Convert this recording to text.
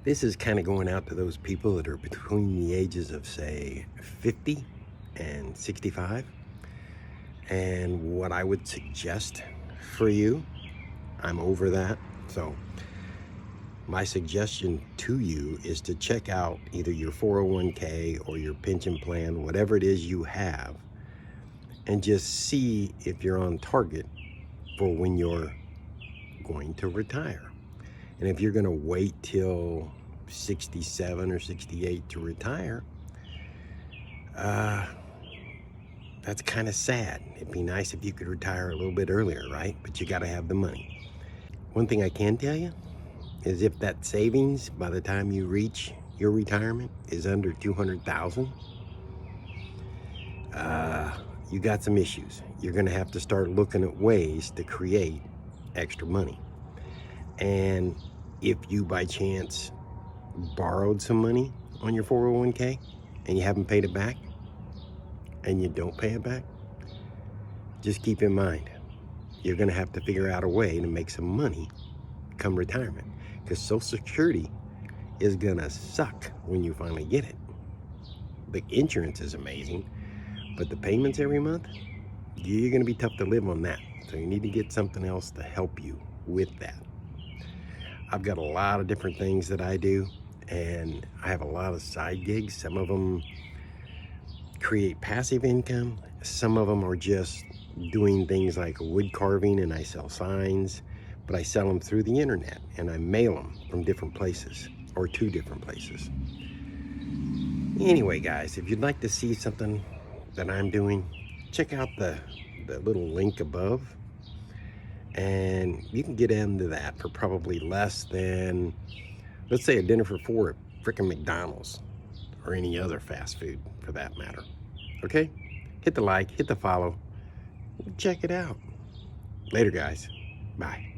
This is kind of going out to those people that are between the ages of, say, 50 and 65. And what I would suggest for you, I'm over that. So my suggestion to you is to check out either your 401k or your pension plan, whatever it is you have, and just see if you're on target for when you're going to retire. And if you're going to wait till 67 or 68 to retire, that's kind of sad. It'd be nice if you could retire a little bit earlier, right? But you got to have the money. One thing I can tell you is if that savings by the time you reach your retirement is under 200,000, you got some issues. You're going to have to start looking at ways to create extra money. And if you by chance borrowed some money on your 401k and you haven't paid it back, and you don't pay it back, just keep in mind, you're going to have to figure out a way to make some money come retirement, because Social Security is going to suck when you finally get it. The insurance is amazing, but the payments every month, you're going to be tough to live on that. So you need to get something else to help you with that. I've got a lot of different things that I do, and I have a lot of side gigs. Some of them create passive income. Some of them are just doing things like wood carving, and I sell signs, but I sell them through the internet and I mail them from different places or to different places. Anyway, guys, if you'd like to see something that I'm doing, check out the little link above, and you can get into that for probably less than, let's say, a dinner for four at frickin' McDonald's or any other fast food for that matter. Okay? Hit the like, hit the follow, check it out. Later, guys. Bye.